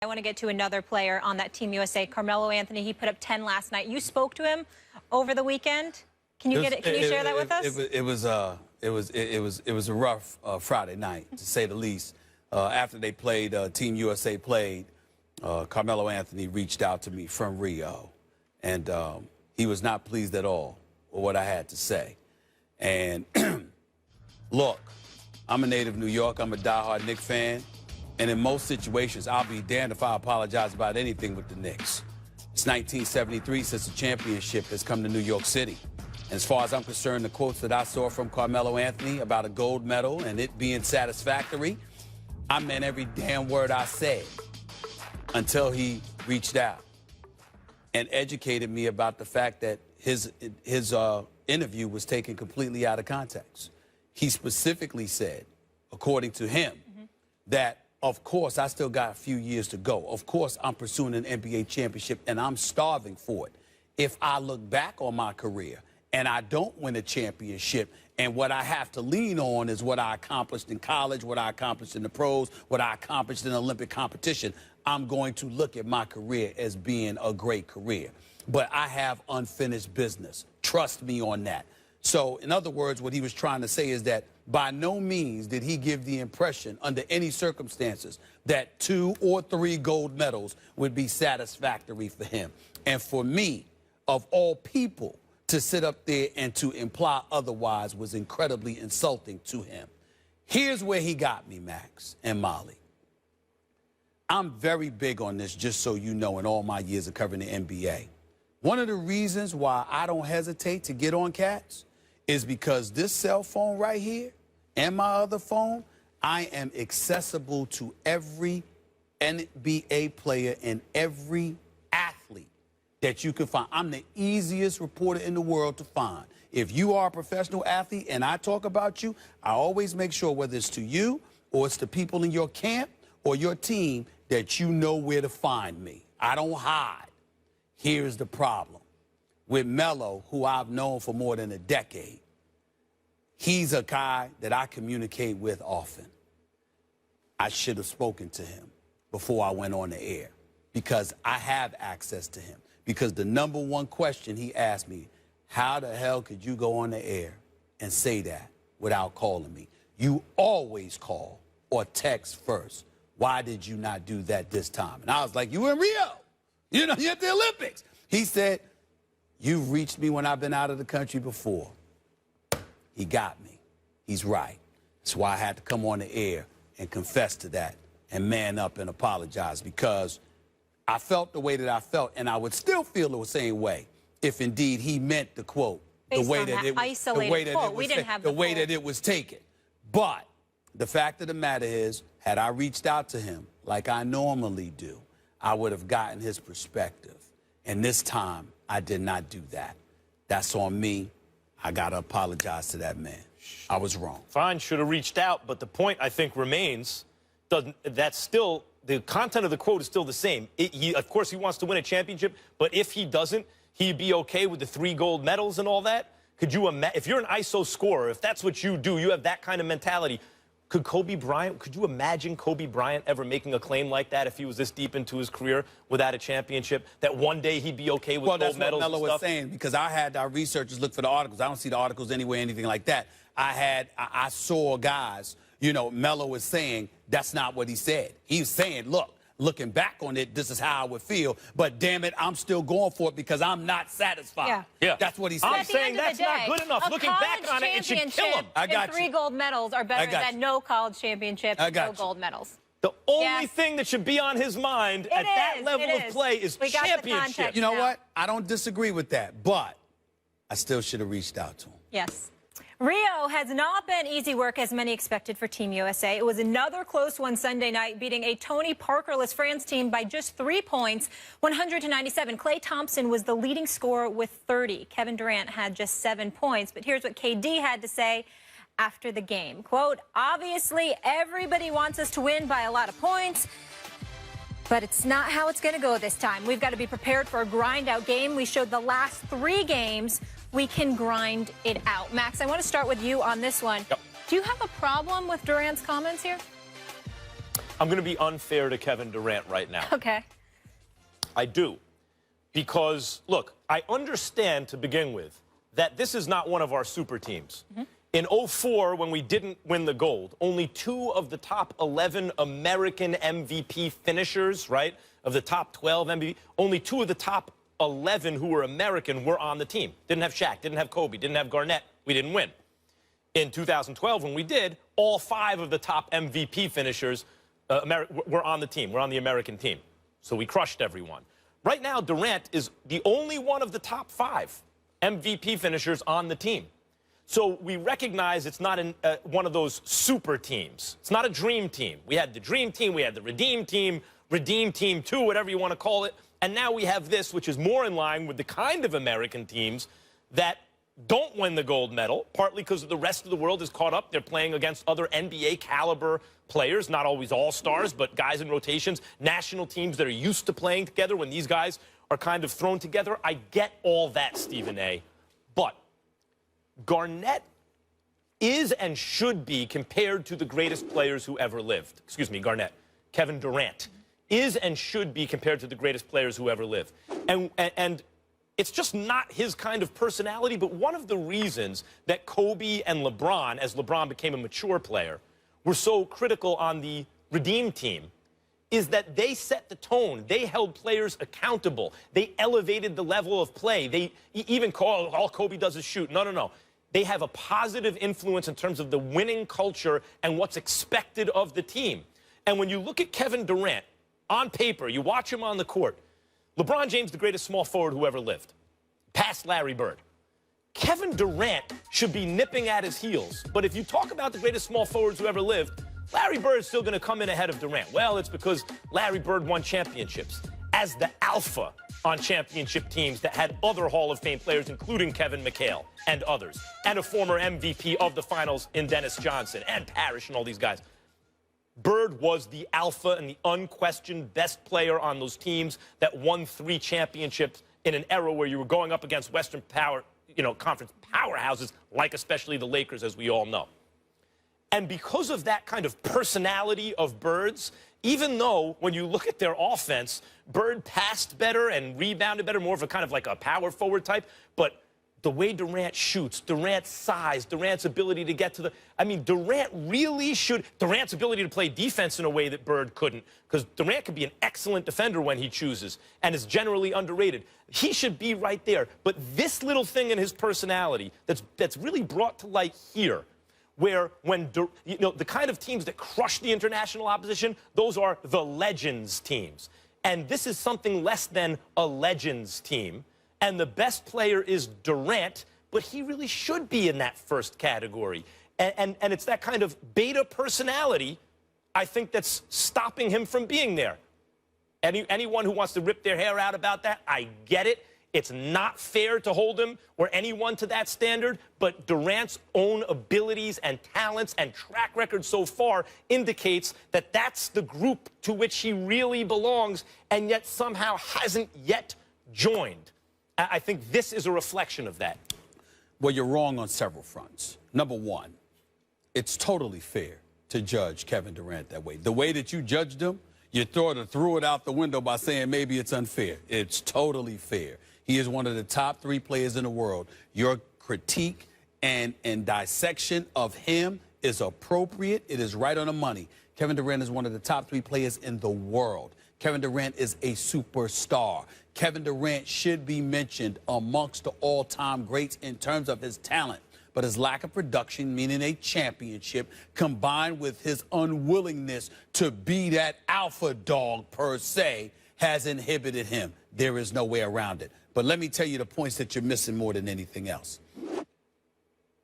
I want to get to another player on that Team USA, Carmelo Anthony. He put up 10 last night. You spoke to him over the weekend. Can you share that with us? It was a rough Friday night, to say the least. After they played, Team USA played, Carmelo Anthony reached out to me from Rio, and he was not pleased at all with what I had to say. And look, I'm a native New York. I'm a diehard Knicks fan. And in most situations, I'll be damned if I apologize about anything with the Knicks. It's 1973 since the championship has come to New York City. And as far as I'm concerned, the quotes that I saw from Carmelo Anthony about a gold medal and it being satisfactory, I meant every damn word I said until he reached out and educated me about the fact that his interview was taken completely out of context. He specifically said, according to him, that of course, I still got a few years to go. Of course, I'm pursuing an NBA championship, and I'm starving for it. If I look back on my career and I don't win a championship, and what I have to lean on is what I accomplished in college, what I accomplished in the pros, what I accomplished in Olympic competition, I'm going to look at my career as being a great career. But I have unfinished business. Trust me on that. So, in other words, what he was trying to say is that by no means did he give the impression, under any circumstances, that 2 or 3 gold medals would be satisfactory for him. And for me, of all people, to sit up there and to imply otherwise was incredibly insulting to him. Here's where he got me, Max and Molly. I'm very big on this, just so you know, in all my years of covering the NBA. One of the reasons why I don't hesitate to get on cats is because this cell phone right here and my other phone, I am accessible to every NBA player and every athlete that you can find. I'm the easiest reporter in the world to find. If you are a professional athlete and I talk about you, I always make sure, whether it's to you or it's to people in your camp or your team, that you know where to find me. I don't hide. Here's the problem. With Melo, who I've known for more than a decade, he's a guy that I communicate with often. I should have spoken to him before I went on the air because I have access to him. Because the #1 question he asked me, how the hell could you go on the air and say that without calling me? You always call or text first. Why did you not do that this time? And I was like, you in Rio. You know, you're at the Olympics. He said, you've reached me when I've been out of the country before. He got me. He's right. That's why I had to come on the air and confess to that and man up and apologize, because I felt the way that I felt, and I would still feel the same way if indeed he meant the quote the way that it was taken. But the fact of the matter is, had I reached out to him like I normally do, I would have gotten his perspective. And this time, I did not do that. That's on me. I got to apologize to that man. I was wrong. Fine, should have reached out, but the point, I think, remains, that's still, the content of the quote is still the same. Of course, he wants to win a championship, but if he doesn't, he'd be okay with the 3 gold medals and all that? Could you imagine, if you're an ISO scorer, if that's what you do, you have that kind of mentality, could you imagine Kobe Bryant ever making a claim like that if he was this deep into his career without a championship, that one day he'd be okay with gold medals and stuff? Well, that's what Melo was saying, because I had our researchers look for the articles. I don't see the articles anywhere, anything like that. I saw guys, you know, Melo was saying that's not what he said. He was saying, look, looking back on it, this is how I would feel, but damn it, I'm still going for it because I'm not satisfied. Yeah. That's what he said. I'm saying that's not good enough. Looking back on it, it should kill him. I got 3 gold medals are better than no college championship and no gold medals. The only thing that should be on his mind at that level of play is championship. You know what? I don't disagree with that, but I still should have reached out to him. Yes. Rio has not been easy work, as many expected, for Team USA. It was another close one Sunday night, beating a Tony Parkerless France team by just 3 points, 100-97. Klay Thompson was the leading scorer with 30. Kevin Durant had just 7 points. But here's what KD had to say after the game. Quote, obviously, everybody wants us to win by a lot of points, but it's not how it's going to go this time. We've got to be prepared for a grind-out game. We showed the last 3 games we can grind it out. Max, I want to start with you on this one. Yep. Do you have a problem with Durant's comments here? I'm going to be unfair to Kevin Durant right now. Okay. I do. Because, look, I understand to begin with that this is not one of our super teams. In 04, when we didn't win the gold, only 2 of the top 11 American MVP finishers, right, of the top 12 MVP, only 2 of the top 11 who were American were on the team. Didn't have Shaq, didn't have Kobe, didn't have Garnett. We didn't win. In 2012, when we did, all 5 of the top MVP finishers were on the team. We're on the American team. So we crushed everyone. Right now, Durant is the only one of the top 5 MVP finishers on the team. So we recognize it's not one of those super teams. It's not a dream team. We had the dream team, we had the redeem team 2, whatever you want to call it. And now we have this, which is more in line with the kind of American teams that don't win the gold medal, partly because the rest of the world is caught up. They're playing against other NBA caliber players, not always all-stars, but guys in rotations, national teams that are used to playing together when these guys are kind of thrown together. I get all that, Stephen A. But Garnett is and should be compared to the greatest players who ever lived. Excuse me, Garnett. Kevin Durant is and should be compared to the greatest players who ever lived. And it's just not his kind of personality, but one of the reasons that Kobe and LeBron, as LeBron became a mature player, were so critical on the Redeem team is that they set the tone. They held players accountable. They elevated the level of play. They even call all Kobe does is shoot. No, no, no. They have a positive influence in terms of the winning culture and what's expected of the team. And when you look at Kevin Durant, on paper, you watch him on the court, LeBron James, the greatest small forward who ever lived, past Larry Bird. Kevin Durant should be nipping at his heels. But if you talk about the greatest small forwards who ever lived, Larry Bird is still going to come in ahead of Durant. Well, it's because Larry Bird won championships as the alpha on championship teams that had other Hall of Fame players, including Kevin McHale and others, and a former MVP of the finals in Dennis Johnson and Parrish and all these guys. Bird was the alpha and the unquestioned best player on those teams that won 3 championships in an era where you were going up against Western power, conference powerhouses, like especially the Lakers, as we all know. And because of that kind of personality of Bird's, even though when you look at their offense, Bird passed better and rebounded better, more of a kind of like a power forward type, but the way Durant shoots, Durant's size, Durant's ability to get to the... I mean, Durant's ability to play defense in a way that Bird couldn't, because Durant can be an excellent defender when he chooses and is generally underrated. He should be right there. But this little thing in his personality that's really brought to light here, where the kind of teams that crush the international opposition, those are the Legends teams. And this is something less than a Legends team. And the best player is Durant, but he really should be in that first category. And it's that kind of beta personality, I think, that's stopping him from being there. Anyone who wants to rip their hair out about that, I get it. It's not fair to hold him or anyone to that standard, but Durant's own abilities and talents and track record so far indicates that that's the group to which he really belongs and yet somehow hasn't yet joined. I think this is a reflection of that. Well, you're wrong on several fronts. Number one, it's totally fair to judge Kevin Durant that way. The way that you judged him, you threw it out the window by saying maybe it's unfair. It's totally fair. He is one of the top 3 players in the world. Your critique and dissection of him is appropriate. It is right on the money. Kevin Durant is one of the top 3 players in the world. Kevin Durant is a superstar. Kevin Durant should be mentioned amongst the all-time greats in terms of his talent. But his lack of production, meaning a championship, combined with his unwillingness to be that alpha dog per se, has inhibited him. There is no way around it. But let me tell you the points that you're missing more than anything else.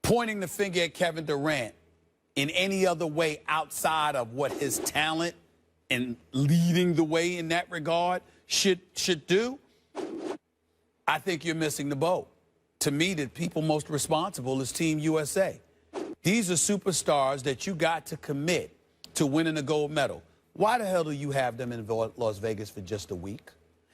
Pointing the finger at Kevin Durant in any other way outside of what his talent and leading the way in that regard should do, I think you're missing the boat. To me, the people most responsible is Team USA. These are superstars that you got to commit to winning a gold medal. Why the hell do you have them in Las Vegas for just a week?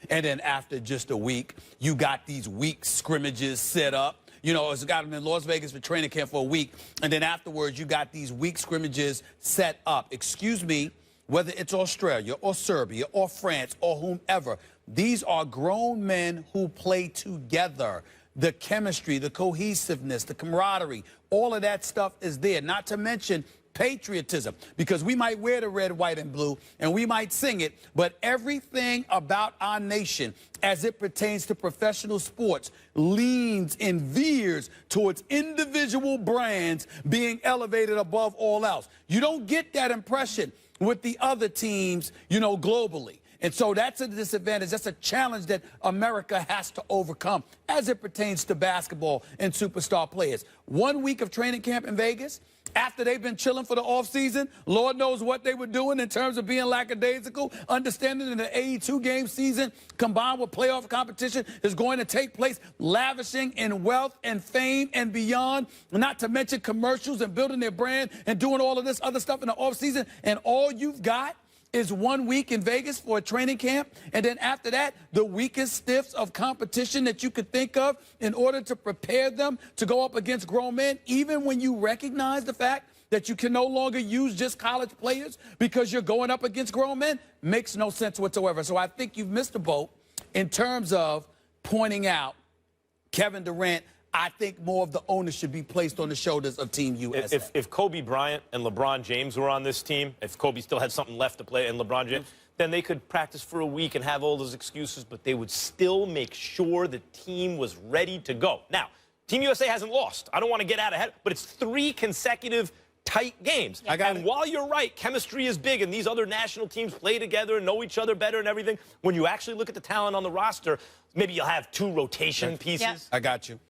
And then after just a week, you got these week scrimmages set up. It's got them in Las Vegas for training camp for a week. And then afterwards, you got these week scrimmages set up. Excuse me, whether it's Australia or Serbia or France or whomever, these are grown men who play together. The chemistry, the cohesiveness, the camaraderie, all of that stuff is there. Not to mention patriotism, because we might wear the red, white, and blue, and we might sing it, but everything about our nation as it pertains to professional sports leans and veers towards individual brands being elevated above all else. You don't get that impression with the other teams, globally. And so that's a disadvantage. That's a challenge that America has to overcome as it pertains to basketball and superstar players. 1 week of training camp in Vegas, after they've been chilling for the offseason, Lord knows what they were doing in terms of being lackadaisical, understanding that the 82-game season combined with playoff competition is going to take place, lavishing in wealth and fame and beyond, not to mention commercials and building their brand and doing all of this other stuff in the offseason, and all you've got is 1 week in Vegas for a training camp, and then after that, the weakest stiffs of competition that you could think of in order to prepare them to go up against grown men, even when you recognize the fact that you can no longer use just college players because you're going up against grown men, makes no sense whatsoever. So I think you've missed the boat in terms of pointing out Kevin Durant. I think more of the onus should be placed on the shoulders of Team USA. If Kobe Bryant and LeBron James were on this team, if Kobe still had something left to play and LeBron James, then they could practice for a week and have all those excuses, but they would still make sure the team was ready to go. Now, Team USA hasn't lost. I don't want to get out ahead, but it's 3 consecutive tight games. And while you're right, chemistry is big, and these other national teams play together and know each other better and everything, when you actually look at the talent on the roster, maybe you'll have 2 rotation pieces. I got you.